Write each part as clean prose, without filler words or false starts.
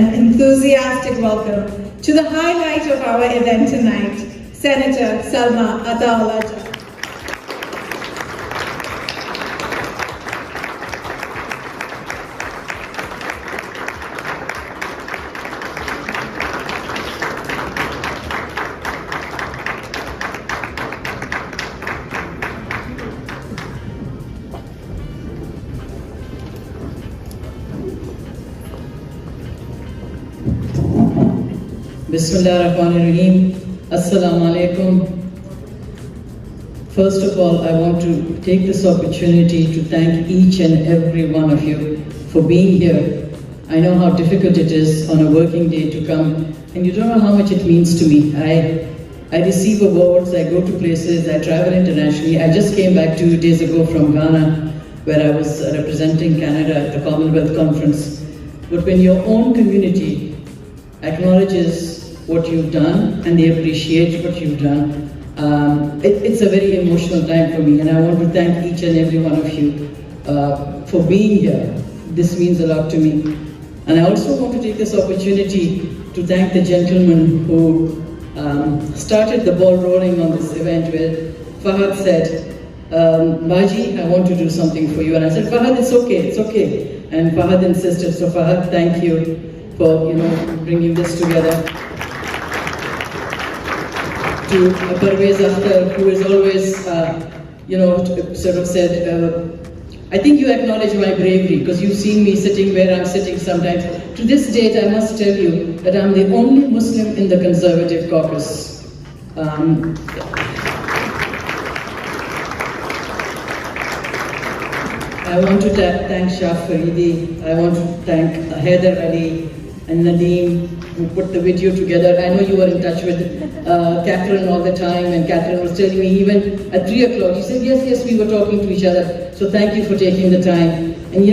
an enthusiastic welcome to the highlight of our event tonight, Senator Salma Ataullahjan. Bismillahirrahmanirrahim. Assalamu alaikum. First of all, I want to take this opportunity to thank each and every one of you for being here. I know how difficult it is on a working day to come, and you don't know how much it means to me. I receive awards, I go to places, I travel internationally. I just came back 2 days ago from Ghana, where I was representing Canada at the Commonwealth Conference. But when your own community acknowledges what you've done and they appreciate what you've done, it's a very emotional time for me, and I want to thank each and every one of you for being here. This means a lot to me. And I also want to take this opportunity to thank the gentleman who started the ball rolling on this event, where Fahad said, Baji, I want to do something for you. And I said, Fahad, it's okay. And Fahad insisted, so Fahad, thank you for bringing this together. To Parvez Akhtar, who has always, sort of said, I think you acknowledge my bravery, because you've seen me sitting where I'm sitting sometimes. To this date, I must tell you that I'm the only Muslim in the Conservative caucus. I want to thank Shah Faridi, I want to thank Haider Ali and Nadeem, who put the video together. I know you were in touch with Catherine all the time, and Catherine was telling me even at 3 o'clock, she said, yes, we were talking to each other. So thank you for taking the time. And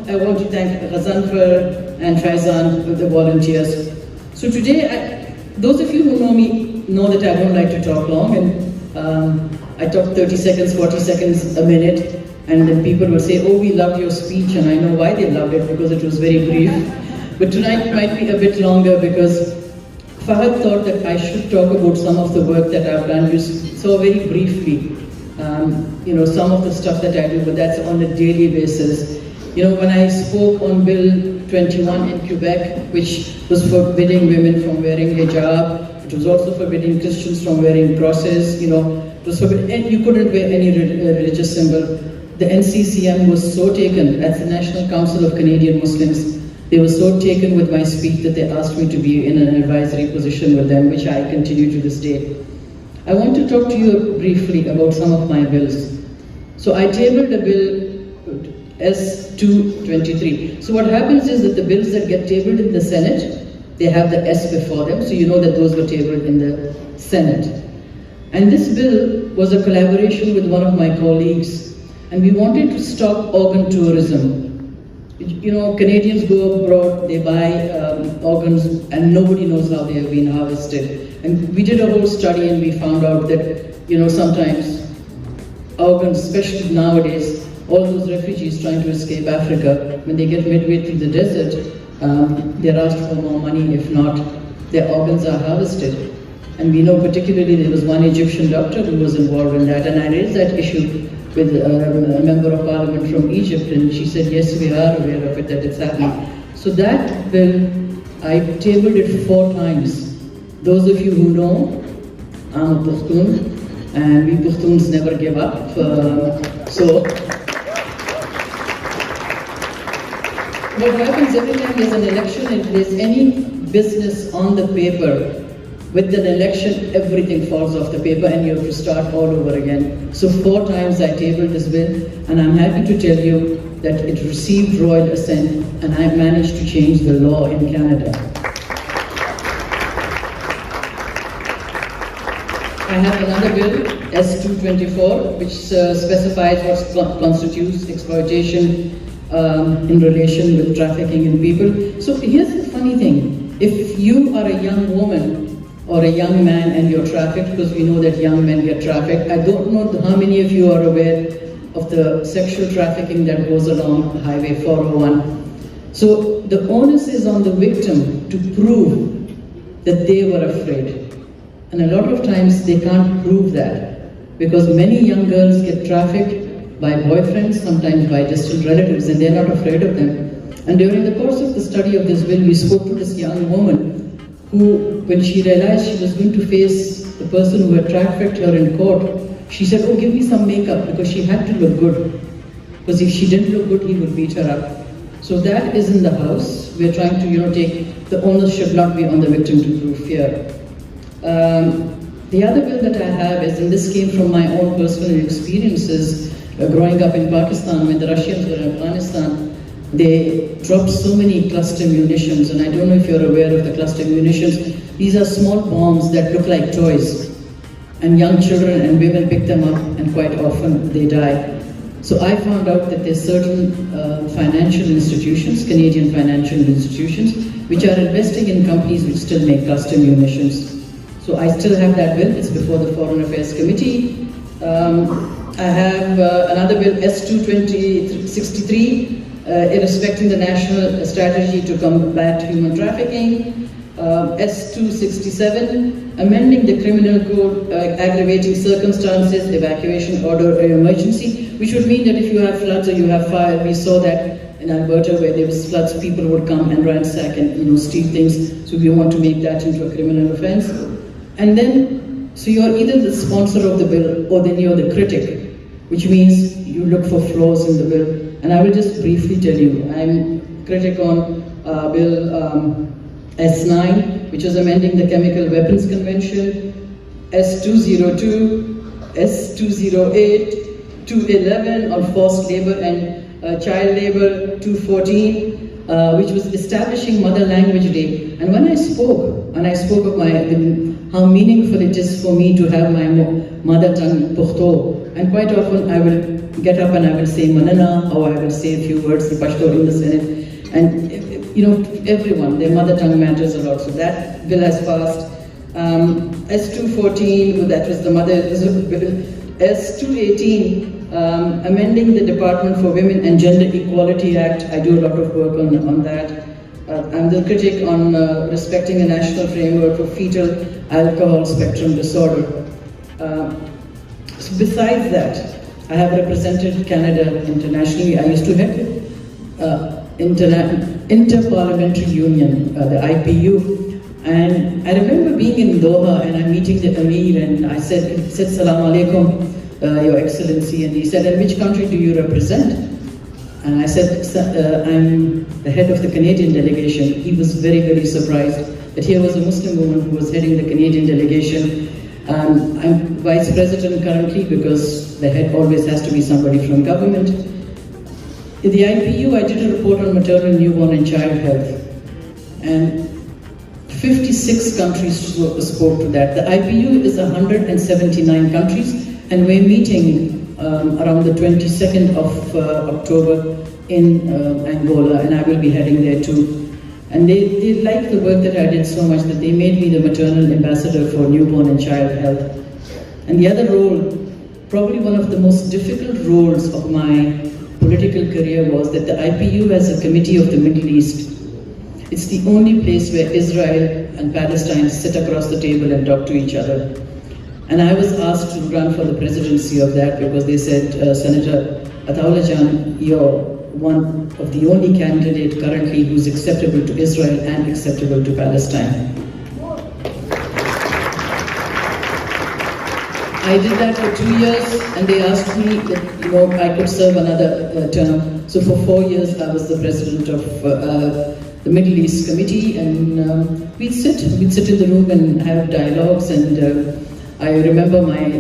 I want to thank Ghazanfar and Faizan with the volunteers. So today, those of you who know me know that I don't like to talk long, and I talk 30 seconds, 40 seconds, a minute, and then people will say, oh, we loved your speech, and I know why they loved it, because it was very brief. But tonight might be a bit longer, because Fahad thought that I should talk about some of the work that I've done. You saw very briefly, some of the stuff that I do, but that's on a daily basis. When I spoke on Bill 21 in Quebec, which was forbidding women from wearing hijab, it was also forbidding Christians from wearing crosses, it was forbidden, and you couldn't wear any religious symbol. The NCCM was so taken, that's the National Council of Canadian Muslims, they were so taken with my speech that they asked me to be in an advisory position with them, which I continue to this day. I want to talk to you briefly about some of my bills. So I tabled a bill S223. So what happens is that the bills that get tabled in the Senate, they have the S before them, so you know that those were tabled in the Senate. And this bill was a collaboration with one of my colleagues, and we wanted to stop organ tourism. Canadians go abroad, they buy organs, and nobody knows how they have been harvested. And we did a whole study, and we found out that, sometimes organs, especially nowadays, all those refugees trying to escape Africa, when they get midway through the desert, they're asked for more money. If not, their organs are harvested. And we know particularly there was one Egyptian doctor who was involved in that, and I raised that issue with a member of parliament from Egypt, and she said, yes, we are aware of it, that it's happening. So that bill, I tabled it 4 times. Those of you who know, I'm a Pushtun, and we Pushtuns never give up. So what happens every time there's an election, if there's any business on the paper, with an election, everything falls off the paper and you have to start all over again. So 4 times I tabled this bill, and I'm happy to tell you that it received royal assent, and I managed to change the law in Canada. I have another bill, S224, which specifies what constitutes exploitation in relation with trafficking in people. So here's the funny thing. If you are a young woman or a young man and you're trafficked, because we know that young men get trafficked. I don't know how many of you are aware of the sexual trafficking that goes along Highway 401. So the onus is on the victim to prove that they were afraid. And a lot of times they can't prove that because many young girls get trafficked by boyfriends, sometimes by distant relatives, and they're not afraid of them. And during the course of the study of this bill, we spoke to this young woman who, when she realized she was going to face the person who had trafficked her in court, she said, "Oh, give me some makeup," because she had to look good. Because if she didn't look good, he would beat her up. So that is in the House. We're trying to, take, the onus should not be on the victim to prove fear. The other bill that I have is, and this came from my own personal experiences, growing up in Pakistan when the Russians were in Afghanistan. They dropped so many cluster munitions, and I don't know if you're aware of the cluster munitions. These are small bombs that look like toys, and young children and women pick them up, and quite often they die. So I found out that there's certain financial institutions, Canadian financial institutions, which are investing in companies which still make cluster munitions. So I still have that bill. It's before the Foreign Affairs Committee. I have another bill, S2-2063, respecting the national strategy to combat human trafficking. S267, amending the criminal code, aggravating circumstances, evacuation order, emergency, which would mean that if you have floods or you have fire, we saw that in Alberta where there was floods, people would come and ransack and steal things. So we want to make that into a criminal offense. And then, so you're either the sponsor of the bill or then you're the critic, which means you look for flaws in the bill. And I will just briefly tell you, I'm critic on Bill S9, which is amending the Chemical Weapons Convention, S202, S208, 211 on forced labor and child labor, 214, which was establishing Mother Language Day. And when I spoke of how meaningful it is for me to have my mother tongue, Pukhto, and quite often I will get up and I will say Manana, or I will say a few words in Pashto in the Senate. And everyone, their mother tongue matters a lot. So that bill has passed. S214, that was the mother bill. S218, amending the Department for Women and Gender Equality Act. I do a lot of work on that. I'm the critic on respecting a national framework for fetal alcohol spectrum disorder. So besides that, I have represented Canada internationally. I used to head Inter-Parliamentary Union, the IPU, and I remember being in Doha and I'm meeting the Amir, and I said Salam Alaikum, Your Excellency, and he said, "And which country do you represent?" And I said, "I'm the head of the Canadian delegation." He was very, very surprised that here was a Muslim woman who was heading the Canadian delegation. I'm vice president currently because the head always has to be somebody from government. In the IPU, I did a report on maternal, newborn and child health, and 56 countries spoke to that. The IPU is 179 countries, and we're meeting around the 22nd of October in Angola, and I will be heading there too. And they liked the work that I did so much that they made me the maternal ambassador for newborn and child health. And the other role, probably one of the most difficult roles of my political career, was that the IPU has a committee of the Middle East. It's the only place where Israel and Palestine sit across the table and talk to each other. And I was asked to run for the presidency of that because they said, Senator Ataullahjan, you're one of the only candidate currently who's acceptable to Israel and acceptable to Palestine. I did that for 2 years, and they asked me that I could serve another term. So for 4 years, I was the president of the Middle East Committee, and we'd sit in the room and have dialogues. And I remember my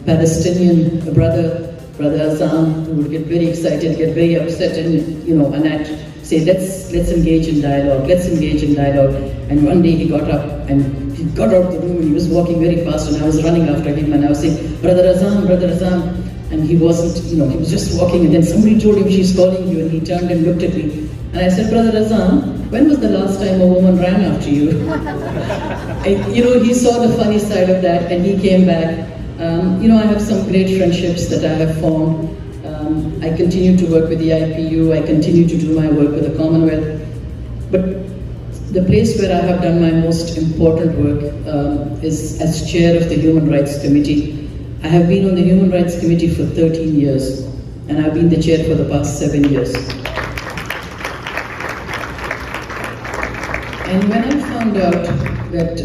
Palestinian brother Azam, who would get very excited, get very upset, and and I'd say, let's engage in dialogue, let's engage in dialogue. And one day he got up and he got out of the room and he was walking very fast, and I was running after him and I was saying, Brother Azam, and he wasn't, he was just walking, and then somebody told him, she's calling you, and he turned and looked at me. And I said, Brother Azam, when was the last time a woman ran after you? And, he saw the funny side of that, and he came back. I have some great friendships that I have formed. I continue to work with the IPU, I continue to do my work with the Commonwealth. But the place where I have done my most important work is as chair of the Human Rights Committee. I have been on the Human Rights Committee for 13 years, and I've been the chair for the past 7 years. And when I found out that,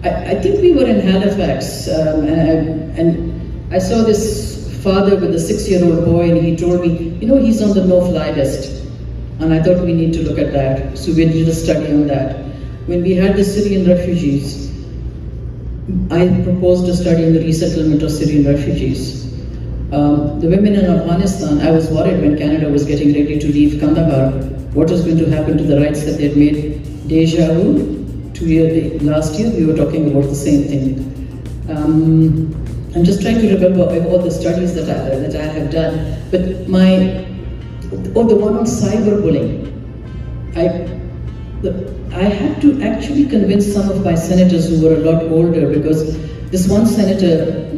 I think we were in Halifax, and I saw this father with a 6-year-old boy, and he told me, you know, he's on the no-fly list. And I thought we need to look at that. So we did a study on that. When we had the Syrian refugees, I proposed a study on the resettlement of Syrian refugees. The women in Afghanistan, I was worried when Canada was getting ready to leave Kandahar, what was going to happen to the rights that they'd made. Deja vu, last year we were talking about the same thing. I'm just trying to remember all the studies that I have done, but the one on cyberbullying. I had to actually convince some of my senators who were a lot older, because this one senator,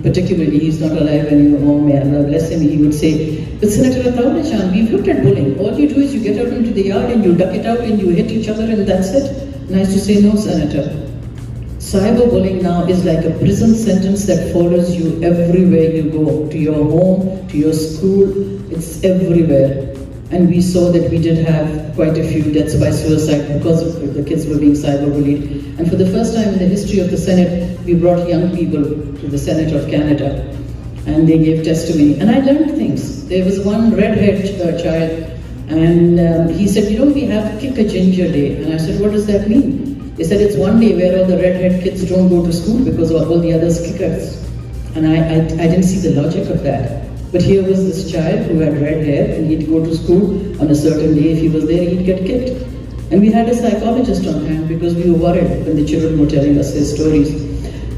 particularly, he's not alive anymore, may Allah bless him, he would say, but Senator Ataullahjan, we've looked at bullying. All you do is you get out into the yard and you duck it out and you hit each other and that's it. And I used to say, no, Senator. Cyberbullying now is like a prison sentence that follows you everywhere you go, to your home, to your school, it's everywhere. And we saw that we did have quite a few deaths by suicide because of the kids were being cyberbullied. And for the first time in the history of the Senate, we brought young people to the Senate of Canada, and they gave testimony. And I learned things. There was one redhead child, and he said, you know, we have Kick a Ginger Day. And I said, what does that mean? They said, it's one day where all the redhead kids don't go to school because all the others kick us. And I didn't see the logic of that. But here was this child who had red hair, and he'd go to school on a certain day. If he was there, he'd get kicked. And we had a psychologist on hand because we were worried when the children were telling us their stories.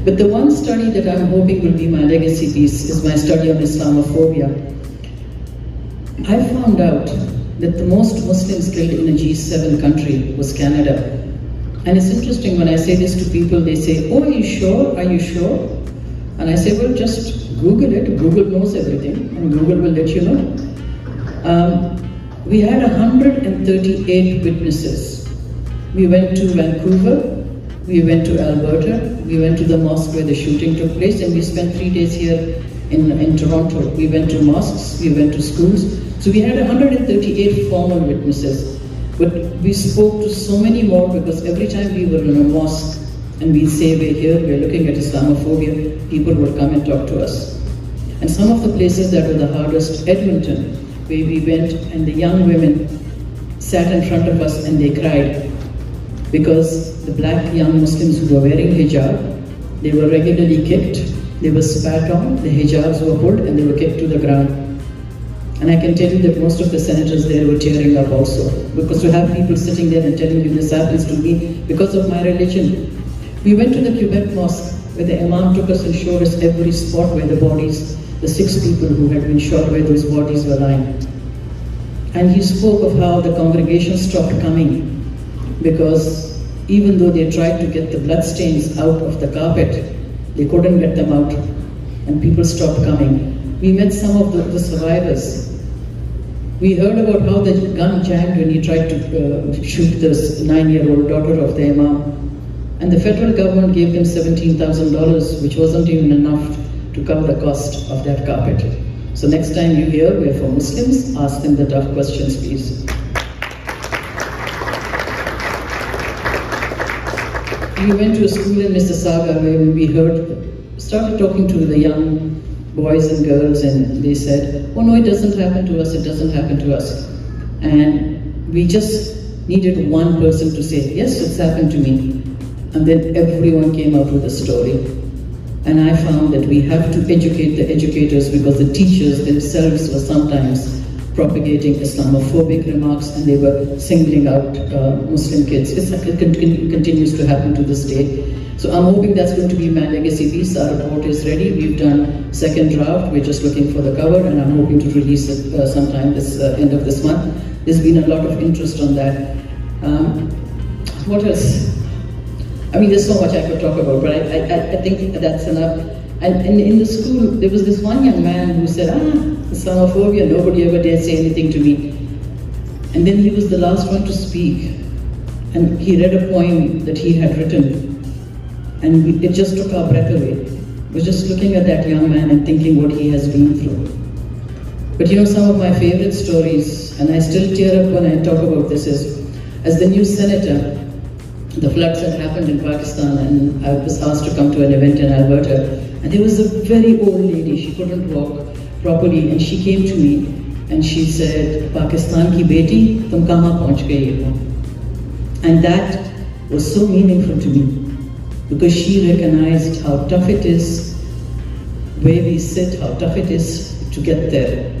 But the one study that I'm hoping will be my legacy piece is my study on Islamophobia. I found out that the most Muslims killed in a G7 country was Canada. And it's interesting when I say this to people, they say, oh, are you sure? Are you sure? And I say, well, just Google it. Google knows everything, and Google will let you know. We had 138 witnesses. We went to Vancouver, we went to Alberta, we went to the mosque where the shooting took place, and we spent 3 days here in Toronto. We went to mosques, we went to schools. So we had 138 formal witnesses. But we spoke to so many more, because every time we were in a mosque and we'd say, we're here, we're looking at Islamophobia, people would come and talk to us. And some of the places that were the hardest, Edmonton, where we went and the young women sat in front of us and they cried, because the black young Muslims who were wearing hijab, they were regularly kicked, they were spat on, the hijabs were pulled, and they were kicked to the ground. And I can tell you that most of the senators there were tearing up also, because to have people sitting there and telling you this happens to me because of my religion. We went to the Quebec Mosque, where the Imam took us and showed us every spot where the bodies, the 6 people who had been shot, where those bodies were lying. And he spoke of how the congregation stopped coming, because even though they tried to get the bloodstains out of the carpet, they couldn't get them out, and people stopped coming. We met some of the survivors. We heard about how the gun jammed when he tried to shoot this 9-year-old daughter of the Imam. And the federal government gave them $17,000, which wasn't even enough to cover the cost of that carpet. So next time you hear we're for Muslims, ask them the tough questions, please. We went to a school in Mississauga where we started talking to the young boys and girls, and they said, oh no, it doesn't happen to us, it doesn't happen to us. And we just needed one person to say, yes, it's happened to me. And then everyone came out with a story. And I found that we have to educate the educators, because the teachers themselves were sometimes propagating Islamophobic remarks, and they were singling out Muslim kids. It continues to happen to this day. So I'm hoping that's going to be my legacy piece. Our report is ready. We've done second draft. We're just looking for the cover, and I'm hoping to release it sometime this end of this month. There's been a lot of interest on that. What else? I mean, there's so much I could talk about, but I think that's enough. And in the school, there was this one young man who said, Islamophobia, nobody ever dare say anything to me. And then he was the last one to speak. And he read a poem that he had written. And it just took our breath away. We're just looking at that young man and thinking what he has been through. But you know, some of my favorite stories, and I still tear up when I talk about this, is as the new senator, the floods had happened in Pakistan, and I was asked to come to an event in Alberta. And there was a very old lady, she couldn't walk properly, and she came to me and she said, Pakistan ki beti, tum kahan pahunch gayi ho? And that was so meaningful to me, because she recognized how tough it is where we sit, how tough it is to get there.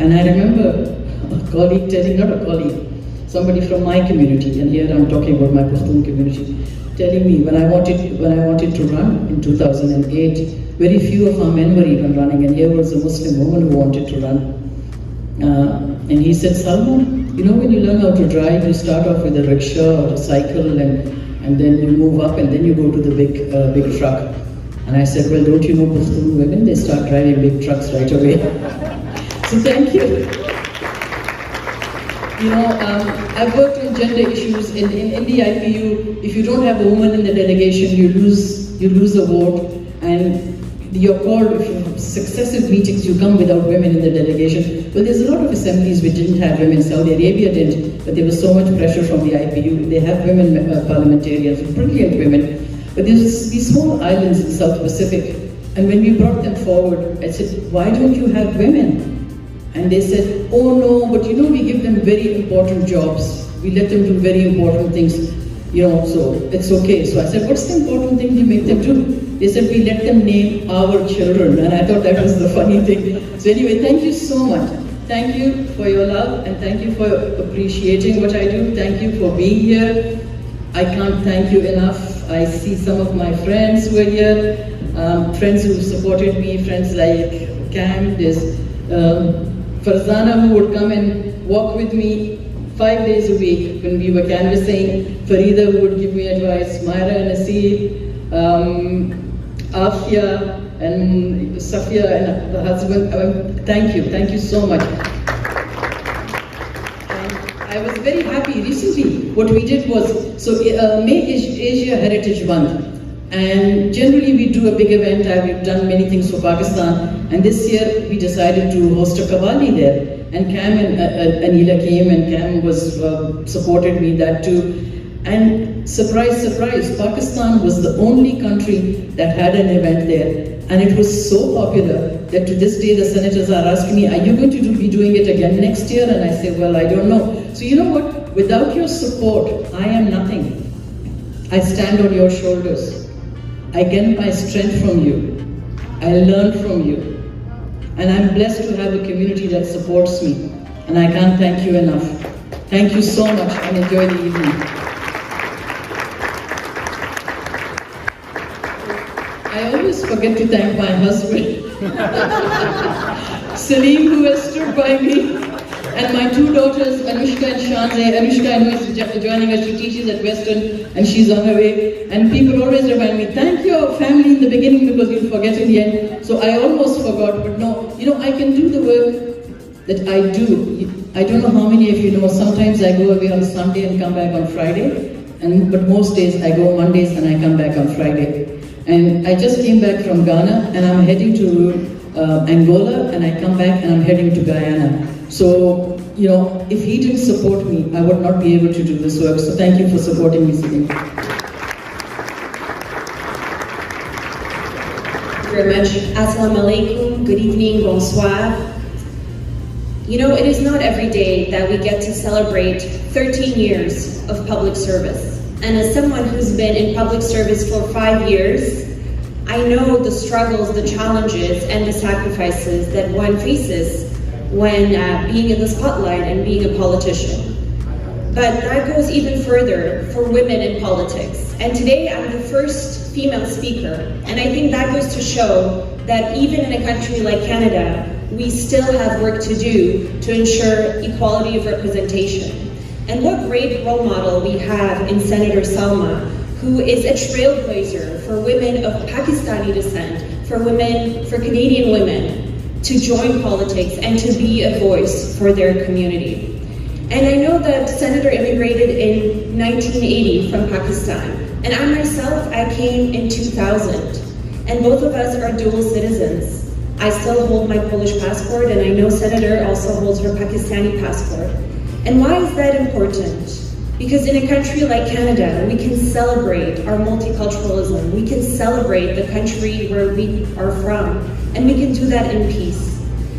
And I remember a colleague telling, not a colleague, somebody from my community, and here I'm talking about my Pashtun community, telling me when I wanted to run in 2008, very few of our men were even running, and here was a Muslim woman who wanted to run. And he said, Salma, you know, when you learn how to drive, you start off with a rickshaw or a cycle, and then you move up, and then you go to the big truck. And I said, well, don't you know Pashtun women? They start driving big trucks right away. So thank you. You know, I've worked on gender issues in the IPU. If you don't have a woman in the delegation, you lose a vote, and you're called, if you have successive meetings, you come without women in the delegation. Well, there's a lot of assemblies which didn't have women. Saudi Arabia didn't, but there was so much pressure from the IPU. They have women parliamentarians, brilliant women. But there's these small islands in the South Pacific, and when we brought them forward, I said, why don't you have women? And they said, oh no, but you know, we give them very important jobs. We let them do very important things, you know, so it's okay. So I said, what's the important thing you make them do? They said, we let them name our children. And I thought that was the funny thing. So anyway, thank you so much. Thank you for your love, and thank you for appreciating what I do. Thank you for being here. I can't thank you enough. I see some of my friends who are here, friends who supported me, friends like Cam, there's Farzana, who would come and walk with me 5 days a week when we were canvassing, Farida, who would give me advice, Myra and Asir, Afia and Safia and the husband. Thank you so much. I was very happy recently. What we did was, so May is Asia Heritage Month, and generally we do a big event. We've done many things for Pakistan, and this year we decided to host a Qawwali there. And Cam and Anila came, and Cam was supported me that too. And surprise, surprise, Pakistan was the only country that had an event there, and it was so popular that to this day the senators are asking me, are you going to be doing it again next year? And I say, well, I don't know. So you know what? Without your support, I am nothing. I stand on your shoulders. I get my strength from you. I learn from you. And I'm blessed to have a community that supports me. And I can't thank you enough. Thank you so much, and enjoy the evening. I always forget to thank my husband, Salim, who has stood by me, and my two daughters, Anushka and Shanze. Anushka, I know, is joining us. She teaches at Western, and she's on her way. And people always remind me, thank your family in the beginning because you'll forget in the end. So I almost forgot, but no, you know, I can do the work that I do. I don't know how many of you know, sometimes I go away on Sunday and come back on Friday, but most days I go Mondays and I come back on Friday. And I just came back from Ghana, and I'm heading to Angola, and I come back and I'm heading to Guyana. So, you know, if he didn't support me, I would not be able to do this work. So thank you for supporting me, Salim. Very much. Assalamu alaikum, good evening, bonsoir. You know, it is not every day that we get to celebrate 13 years of public service. And as someone who's been in public service for 5 years, I know the struggles, the challenges, and the sacrifices that one faces when being in the spotlight and being a politician. But that goes even further for women in politics. And today I'm the first female speaker. And I think that goes to show that even in a country like Canada, we still have work to do to ensure equality of representation. And what great role model we have in Senator Salma, who is a trailblazer for women of Pakistani descent, for women, for Canadian women to join politics and to be a voice for their community. And I know that Senator immigrated in 1980 from Pakistan, and I myself, I came in 2000, and both of us are dual citizens. I still hold my Polish passport, and I know Senator also holds her Pakistani passport. And why is that important? Because in a country like Canada, we can celebrate our multiculturalism, we can celebrate the country where we are from, and we can do that in peace.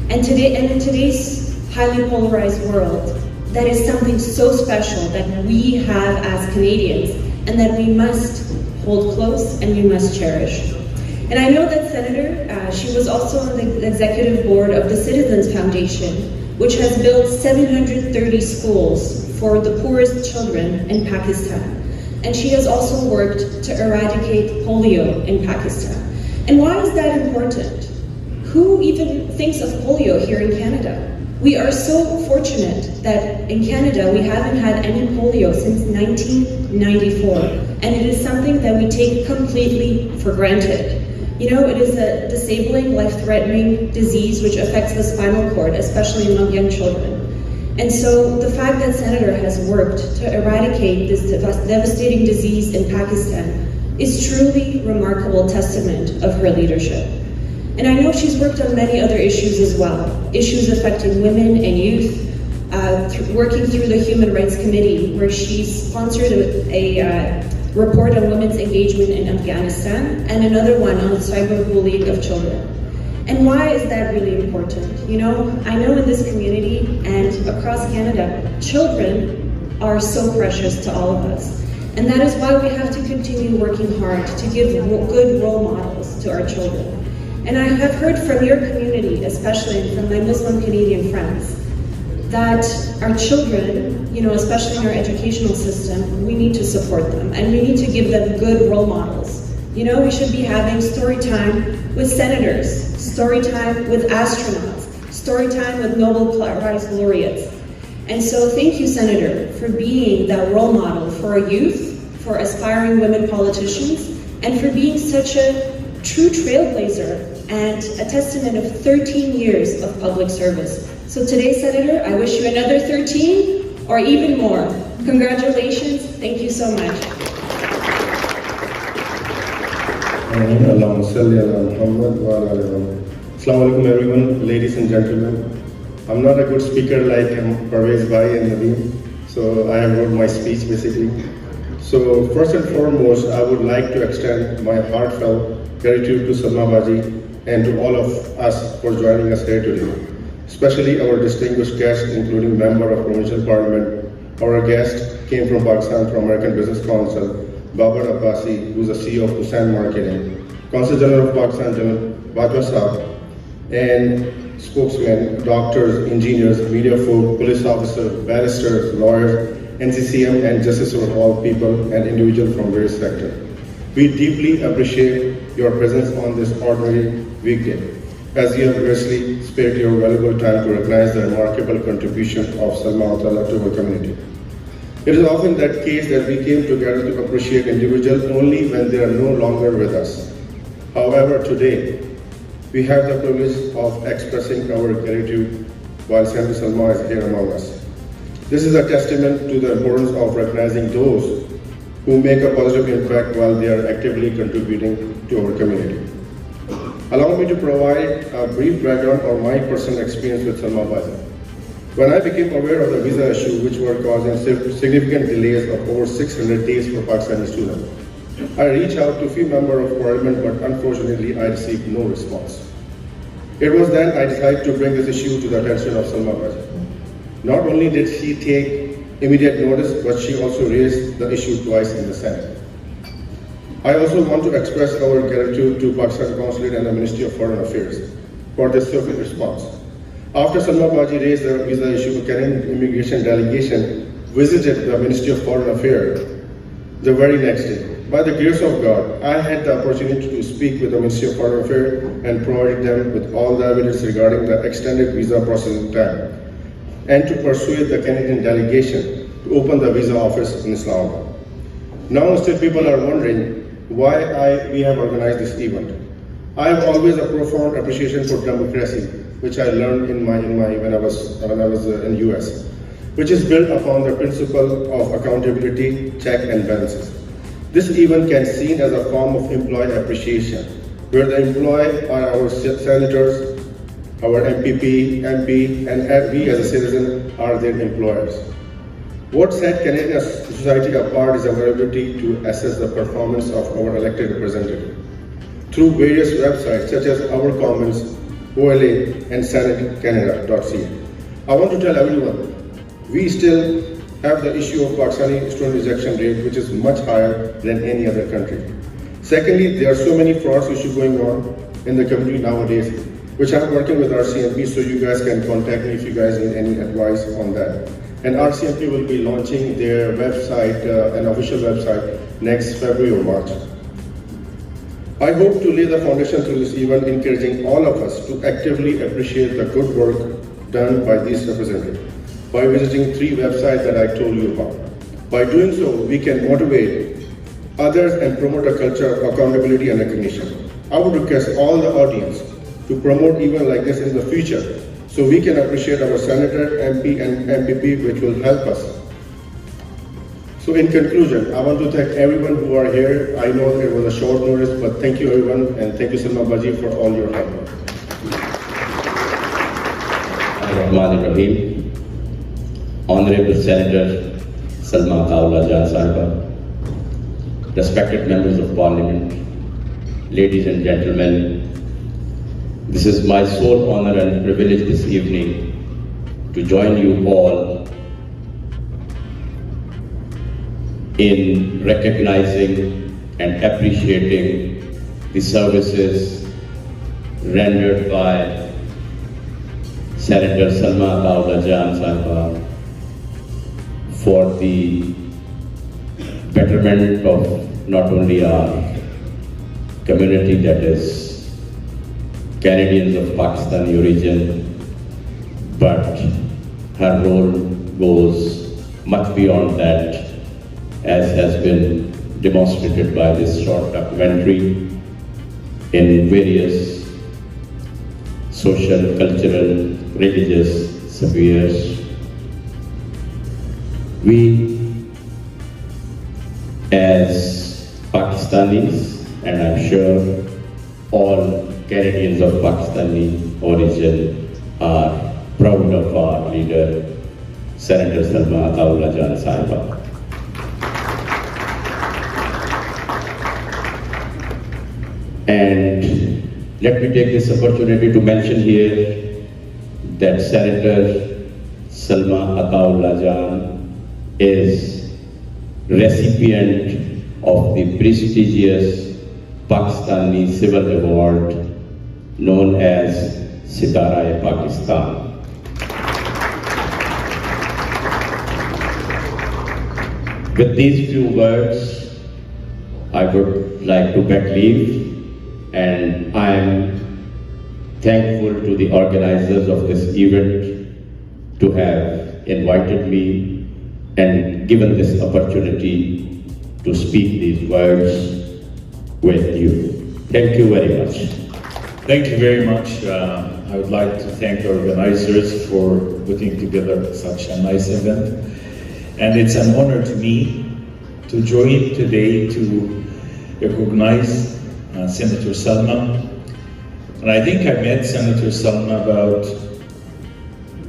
And in today's highly polarized world, that is something so special that we have as Canadians, and that we must hold close and we must cherish. And I know that Senator, she was also on the executive board of the Citizens Foundation, which has built 730 schools for the poorest children in Pakistan. And she has also worked to eradicate polio in Pakistan. And why is that important? Who even thinks of polio here in Canada? We are so fortunate that in Canada we haven't had any polio since 1994. And it is something that we take completely for granted. You know, it is a disabling, life-threatening disease which affects the spinal cord, especially among young children. And so the fact that Senator has worked to eradicate this devastating disease in Pakistan is truly remarkable testament of her leadership. And I know she's worked on many other issues as well, issues affecting women and youth, working through the Human Rights Committee, where she sponsored a report on women's engagement in Afghanistan, and another one on cyberbullying of children. And why is that really important? You know, I know in this community and across Canada, children are so precious to all of us. And that is why we have to continue working hard to give good role models to our children. And I have heard from your community, especially from my Muslim Canadian friends, that our children, you know, especially in our educational system, we need to support them and we need to give them good role models. You know, we should be having story time with senators, story time with astronauts, story time with Nobel Prize laureates. And so thank you, Senator, for being that role model for our youth, for aspiring women politicians, and for being such a true trailblazer and a testament of 13 years of public service. So today, Senator, I wish you another 13 or even more. Congratulations. Thank you so much. Assalamu alaikum everyone, ladies and gentlemen. I'm not a good speaker like Parvez Bhai and Nadeem, so I have wrote my speech basically. So first and foremost, I would like to extend my heartfelt gratitude to Salma Baji and to all of us for joining us here today, especially our distinguished guests, including Member of Provincial Parliament. Our guest came from Pakistan, from American Business Council, Babar Abbasi, who is the CEO of Hussain Marketing, Consul General of Pakistan, General Bajwa Saab, and spokesmen, doctors, engineers, media folk, police officers, barristers, lawyers, NCCM, and justice for all people and individuals from various sectors. We deeply appreciate your presence on this ordinary weekday, as you have graciously spared your valuable time to recognize the remarkable contribution of Salma Ataullahjan to our community. It is often that case that we came together to appreciate individuals only when they are no longer with us. However, today, we have the privilege of expressing our gratitude while Senator Salma is here among us. This is a testament to the importance of recognizing those who make a positive impact while they are actively contributing to our community. Allow me to provide a brief background on my personal experience with Salma Baji. When I became aware of the visa issue, which were causing significant delays of over 600 days for Pakistani students, I reached out to a few members of parliament, but unfortunately I received no response. It was then I decided to bring this issue to the attention of Salma Baji. Not only did she take immediate notice, but she also raised the issue twice in the Senate. I also want to express our gratitude to Pakistan Consulate and the Ministry of Foreign Affairs for this swift response. After Salma Baji raised the visa issue, a Canadian immigration delegation visited the Ministry of Foreign Affairs the very next day. By the grace of God, I had the opportunity to speak with the Ministry of Foreign Affairs and provide them with all the evidence regarding the extended visa processing time, and to persuade the Canadian delegation to open the visa office in Islamabad. Now still people are wondering why we have organized this event. I have always a profound appreciation for democracy, which I learned when I was in US, which is built upon the principle of accountability, check and balances. This event can be seen as a form of employee appreciation, where the employee are our senators, our MPP, MP, and we as a citizen are their employers. What set Canadian society apart is our ability to assess the performance of our elected representative through various websites such as Our Commons, OLA, and SenateCanada.ca. I want to tell everyone, we still have the issue of Pakistani student rejection rate, which is much higher than any other country. Secondly, there are so many frauds issues going on in the community nowadays, which I'm working with RCMP, so you guys can contact me if you guys need any advice on that. And RCMP will be launching their website, an official website, next February or March. I hope to lay the foundation through this event, encouraging all of us to actively appreciate the good work done by these representatives by visiting 3 websites that I told you about. By doing so, we can motivate others and promote a culture of accountability and recognition. I would request all the audience to promote events like this in the future, so we can appreciate our Senator, MP, and MPP, which will help us. So in conclusion, I want to thank everyone who are here. I know it was a short notice, but thank you everyone, and thank you Salma Baji for all your hard work. Rahim, Honourable Senator Salma Ataullahjan Sahiba, respected members of Parliament, ladies and gentlemen, this is my sole honor and privilege this evening to join you all in recognizing and appreciating the services rendered by Senator Salma Ataullahjan Sahiba for the betterment of not only our community, that is Canadians of Pakistani origin, but her role goes much beyond that, as has been demonstrated by this short documentary in various social, cultural, religious spheres. We, as Pakistanis, and I'm sure all Canadians of Pakistani origin, are proud of our leader, Senator Salma Ataullahjan Sahiba. And let me take this opportunity to mention here that Senator Salma Ataullahjan is recipient of the prestigious Pakistani Civil Award known as Sitara-e-Pakistan. With these few words, I would like to beg leave, and I am thankful to the organizers of this event to have invited me and given this opportunity to speak these words with you. Thank you very much. Thank you very much. I would like to thank the organizers for putting together such a nice event. And it's an honor to me to join today to recognize Senator Salma. And I think I met Senator Salma about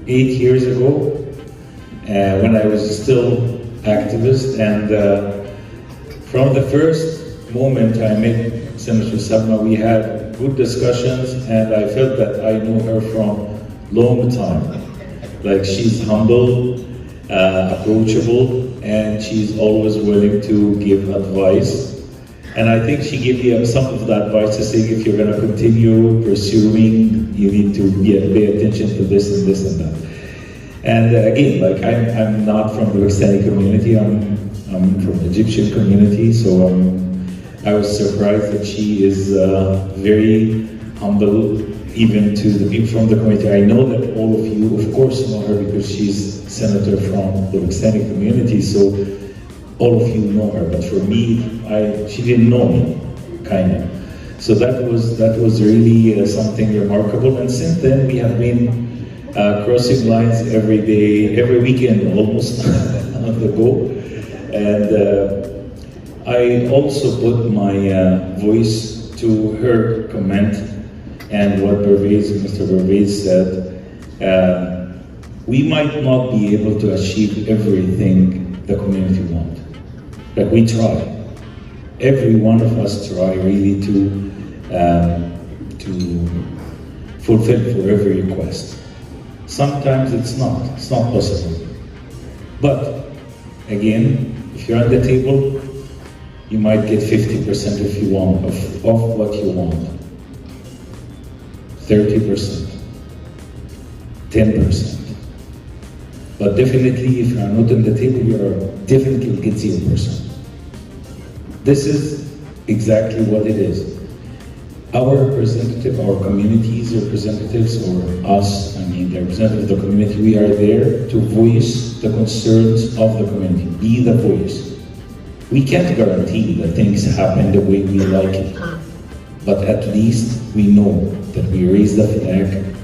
8 years ago when I was still activist. And from the first moment I met Senator Salma, we had good discussions, and I felt that I know her from long time. Like, she's humble, approachable, and she's always willing to give advice. And I think she gave me some of the advice to say, if you're going to continue pursuing, you need to pay attention to this and this and that. And again, like, I'm not from the Pakistani community, I'm from the Egyptian community, so I was surprised that she is very humble, even to the people from the community. I know that all of you, of course, know her because she's senator from the Pakistani community, so all of you know her. But for me, she didn't know me, kind of. So that was really something remarkable. And since then, we have been crossing lines every day, every weekend almost on the go. And I also put my voice to her comment and what Mr. Pervez said. We might not be able to achieve everything the community wants, but we try. Every one of us try really to fulfill for every request. Sometimes it's not possible. But again, if you're on the table, you might get 50% if you want of what you want. 30%, 10%. But definitely, if you are not on the table, you are definitely will get 0%. This is exactly what it is. Our representative, our community's representatives, or us, the representative of the community, we are there to voice the concerns of the community, be the voice. We can't guarantee that things happen the way we like it, but at least we know that we raise the flag,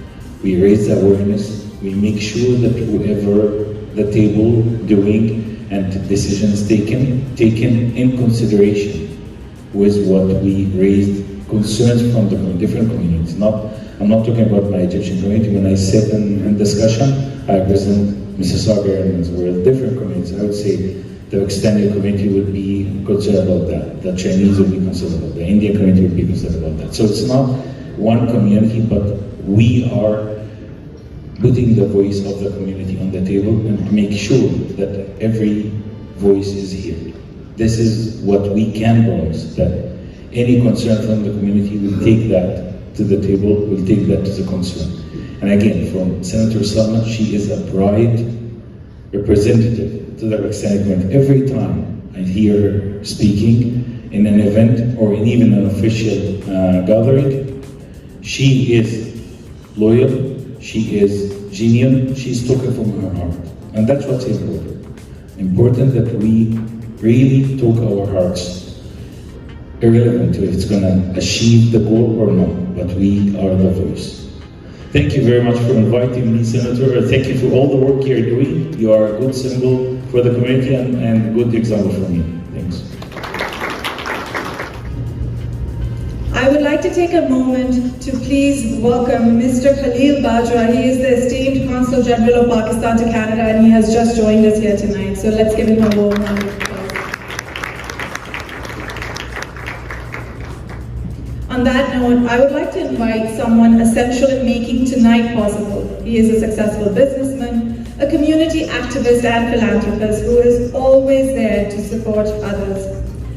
we raise the awareness, we make sure that whoever the table doing and decisions taken in consideration with what we raised concerns from the different communities. I'm not talking about my Egyptian community. When I sit in discussion, I represent Mississauga and we're different communities. I would say the extended community would be concerned about that. The Chinese would be concerned about that. The Indian community would be concerned about that. So it's not one community, but we are putting the voice of the community on the table and to make sure that every voice is here. This is what we can promise, that any concern from the community will take that to the table, will take that to the concern. And again, from Senator Salma, she is a bright representative to the extended community. Every time I hear her speaking in an event or in even an official gathering, she is loyal, she is genuine, she's talking from her heart. And that's what's important. Important that we really talk our hearts, irrelevant to if it's going to achieve the goal or not, but we are the voice. Thank you very much for inviting me, Senator. Thank you for all the work you're doing. You are a good symbol for the community and a good example for me. Thanks. I would like to take a moment to please welcome Mr. Khalil Bajwa. He is the esteemed Consul General of Pakistan to Canada and he has just joined us here tonight. So let's give him a warm round of applause. On that note, I would like to invite someone essential in making tonight possible. He is a successful businessman, a community activist and philanthropist who is always there to support others.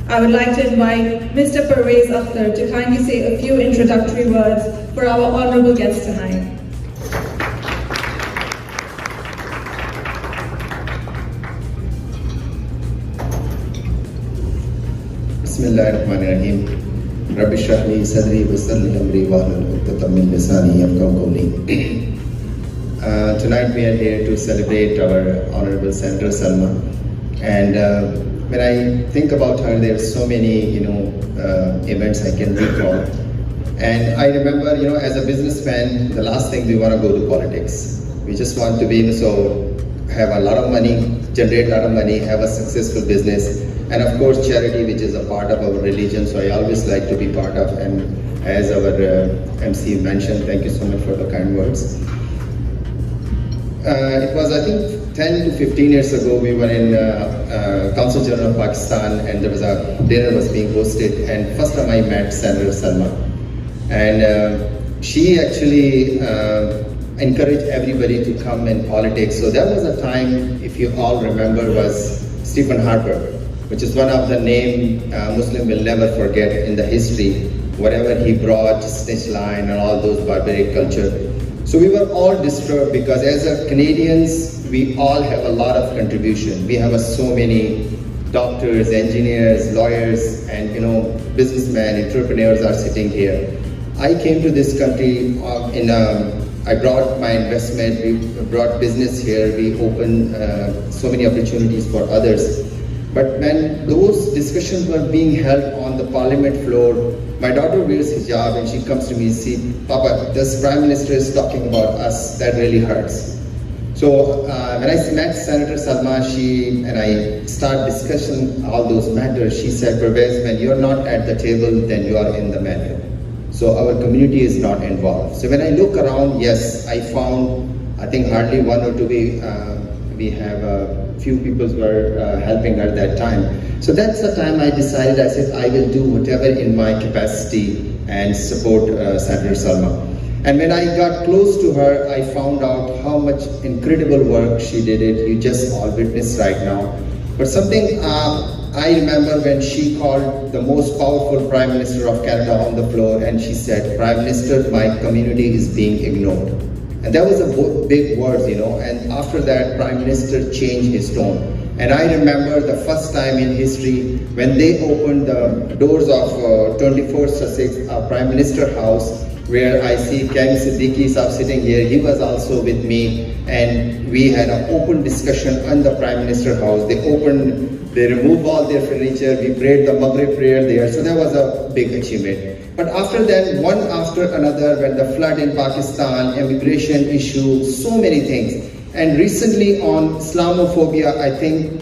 I would like to invite Mr. Pervez Akhtar to kindly say a few introductory words for our honourable guest tonight. Bismillahirrahmanirrahim. Rabbi shrah li sadri wa yassir li amri wahlul 'uqdatam min lisani yafqahu qawli. Tonight we are here to celebrate our Honourable Senator Salma, and when I think about her, there are so many events I can recall. And I remember, as a businessman, the last thing we want to go to politics. We just want to be have a lot of money, generate a lot of money, have a successful business, and of course charity, which is a part of our religion. So I always like to be part of. And as our MC mentioned, thank you so much for the kind words. It was, I think, 10 to 15 years ago, we were in Consul General of Pakistan, and there was a dinner was being hosted, and first time I met Senator Salma. And she actually encouraged everybody to come in politics. So there was a time, if you all remember, was Stephen Harper, which is one of the name Muslim will never forget in the history, whatever he brought, snitch line and all those barbaric culture. So we were all disturbed because as a Canadians, we all have a lot of contribution. We have so many doctors, engineers, lawyers, and businessmen, entrepreneurs are sitting here. I came to this country I brought my investment, we brought business here, we opened so many opportunities for others. But when those discussions were being held on the parliament floor, my daughter wears hijab and she comes to me and says, Papa, this Prime Minister is talking about us, that really hurts. So when I met Senator Salma, and I start discussing all those matters, she said, Pervez, when you're not at the table, then you are in the menu. So our community is not involved. So when I look around, yes, I found, I think hardly one or two, we have a few people who were helping her at that time. So that's the time I decided, I said, I will do whatever in my capacity and support Senator Salma. And when I got close to her, I found out how much incredible work she did it. You just all witnessed right now. But something I remember when she called the most powerful Prime Minister of Canada on the floor and she said, Prime Minister, my community is being ignored. And that was a big word, you know, and after that, Prime Minister changed his tone. And I remember the first time in history when they opened the doors of 24th Sussex Prime Minister House, where I see Ken Siddiqui sitting here. He was also with me, and we had an open discussion on the Prime Minister House. They removed all their furniture, we prayed the Maghrib prayer there, so that was a big achievement. But after that, one after another, when the flood in Pakistan, immigration issue, so many things. And recently on Islamophobia, I think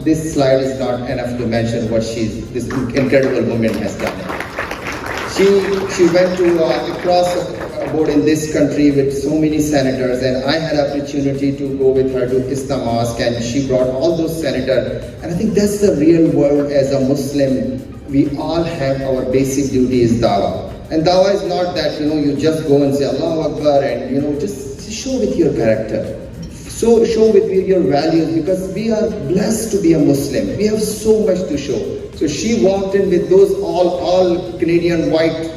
this slide is not enough to mention what this incredible woman has done. She went to across the board in this country with so many senators, and I had opportunity to go with her to Islam Mosque, and she brought all those senators. And I think that's the real world as a Muslim. We all have our basic duty is dawah. And dawah is not that, you know, you just go and say Allahu Akbar and, you know, just show with your character. So show with your values, because we are blessed to be a Muslim. We have so much to show. So she walked in with those all Canadian white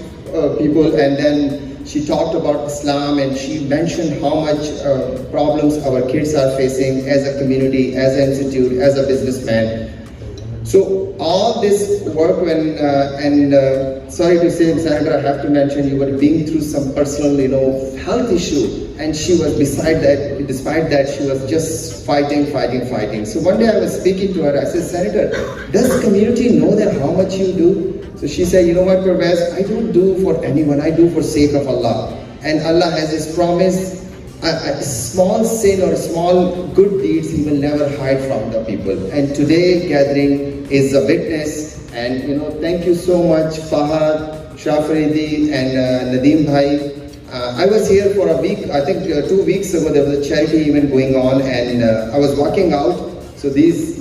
people, and then she talked about Islam, and she mentioned how much problems our kids are facing as a community, as an institute, as a businessman. So all this work sorry to say, Senator, I have to mention you were being through some personal, you know, health issue, and she was despite that, she was just fighting. So one day I was speaking to her, I said, Senator, does community know that how much you do? So she said, you know what, Pervez, I don't do for anyone, I do for sake of Allah. And Allah has His promise, a small sin or small good deeds He will never hide from the people. And today gathering is a witness. And you know, thank you so much, Fahad, Shafaridi, and Nadeem Bhai. I was here for a week. I think 2 weeks ago there was a charity event going on, and I was walking out. So these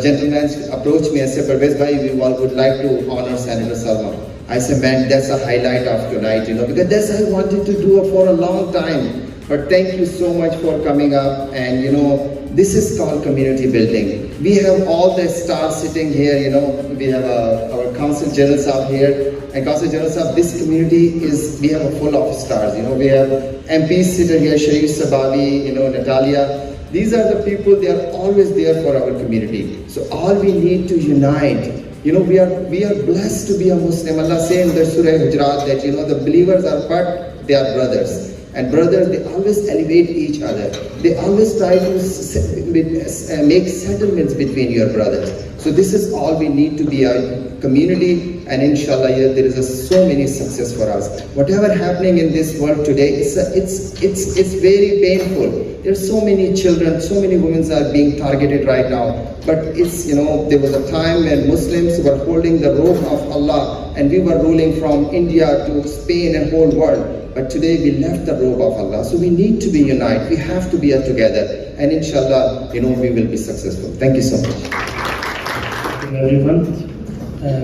gentlemen approached me and said, Pervez Bhai, we all would like to honor Senator Salma. I said, man, that's a highlight of tonight, you know, because that's what I wanted to do for a long time. But thank you so much for coming up, and you know, this is called community building. We have all the stars sitting here, you know, we have our Council General Sahab here, and Council General Sahab, this community we have a full of stars, you know, we have MPs sitting here, Sharif Sabavi, you know, Natalia. These are the people, they are always there for our community. So all we need to unite. You know, we are blessed to be a Muslim. Allah says in the Surah Hujurat that, you know, the believers are part, they are brothers. And brothers, they always elevate each other. They always try to make settlements between your brothers. So this is all we need to be a community, and inshallah, there is so many success for us. Whatever happening in this world today, it's very painful. There's so many children, so many women are being targeted right now. But it's, you know, there was a time when Muslims were holding the robe of Allah, and we were ruling from India to Spain and whole world. But today we left the robe of Allah. So we need to be united. We have to be together. And inshallah, you know, we will be successful. Thank you so much. Thank you everyone.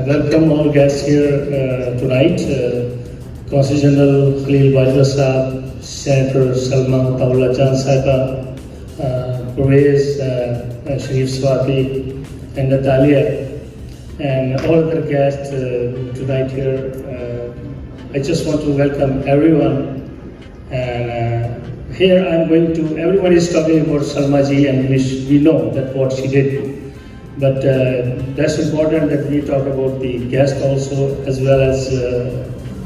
Welcome all guests here tonight. Consul General Khalil Bajwa Sahab, Senator Salma Ataullahjan Sahiba, Pervez, Sharif Swati, and Natalia, and all other guests tonight here. I just want to welcome everyone, and here I'm going to, everyone is talking about Salma ji, and we know that what she did, but that's important that we talk about the guest also, as well as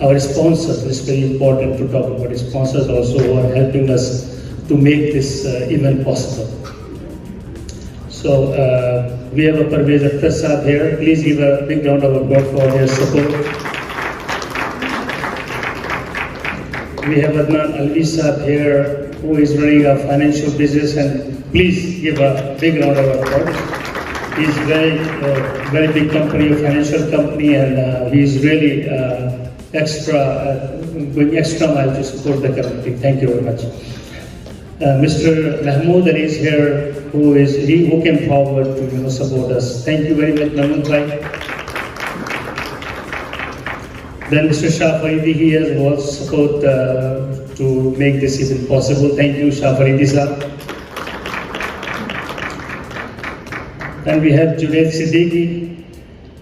our sponsors. It's very important to talk about sponsors also who are helping us to make this event possible. So We have a Parvez Akhtar Saab here. Please give a big round of applause for their support. We have Adnan Alvi Saab here, who is running a financial business, and please give a big round of applause. He's very big company, a financial company, and he's really going extra mile to support the community. Thank you very much. Mr. Mahmood Ali is here, who came forward to support us. Thank you very much, Mahmood bhai. Then Mr. Shah Faridi, he has also support to make this even possible. Thank you, Shah Faridi sir. And we have Junaid Siddiqui,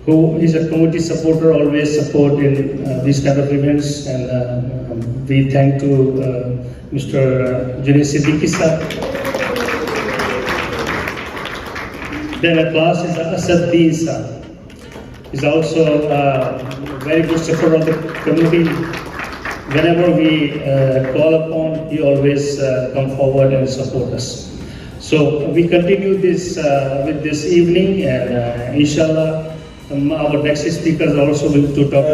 who is a community supporter, always support in these kind of events, and we thank to Mr. Junaid Siddiqui sir. Then at last is Asad Deen sir. He's also a very good supporter of the community. Whenever we call upon, he always come forward and support us. So we continue this with this evening, and inshallah, our next speakers also will to talk.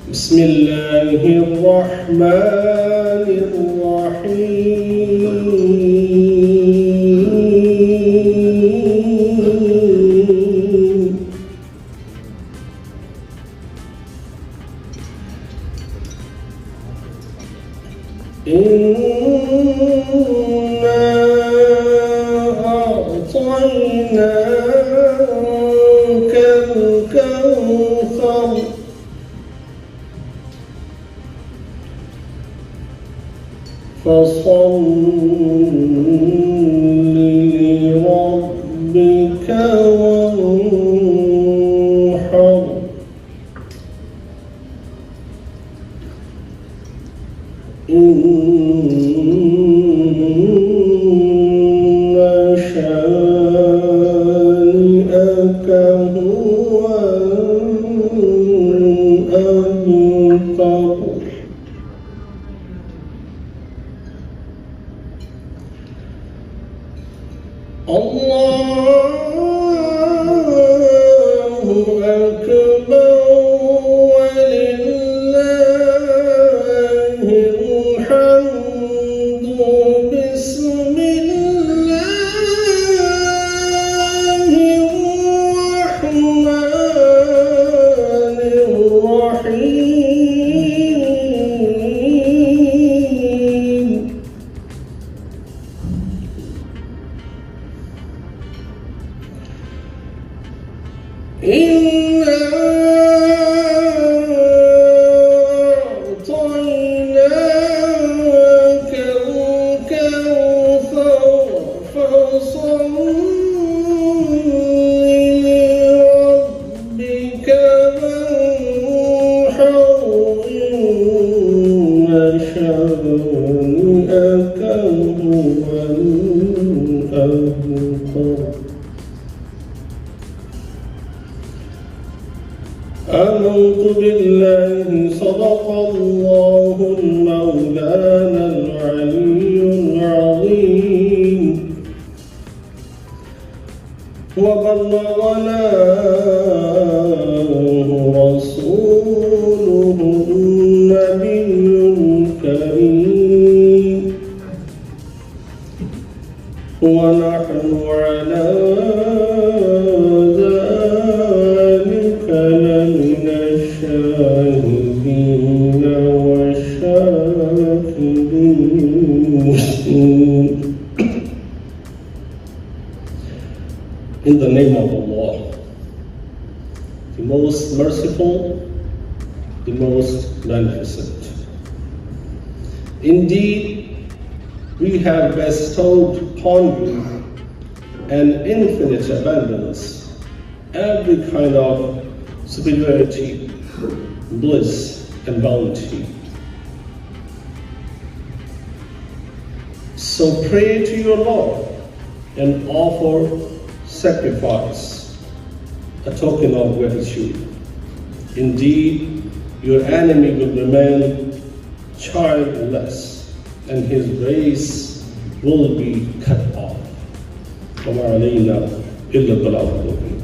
بسم الله الرحمن الرحيم إنا أعطيناك الكوثر فصل لربك وانحر إن شانئك هو الأبتر الله أكبر ولله الحمد بسم الله الرحمن الرحيم إنا أعطيناك الكوثر فصل لربك وانحر إن شانئك هو الأبتر آمنت بالله صدق الله المولانا العلي العظيم وبلغنا رسوله النبي الكريم ونحن على ذلك لمن الشاهدين والشاكرين. In the name of Allah, the most merciful, the most beneficent. Indeed, we have bestowed upon you an infinite abundance, every kind of superiority, bliss, and bounty. So pray to your Lord and offer sacrifice, a token of gratitude. Indeed, your enemy will remain childless, and his race will be cut off. وَمَا عَلَيْنَا إِلَّا الْبَلَاغُ الْمُبِينُ.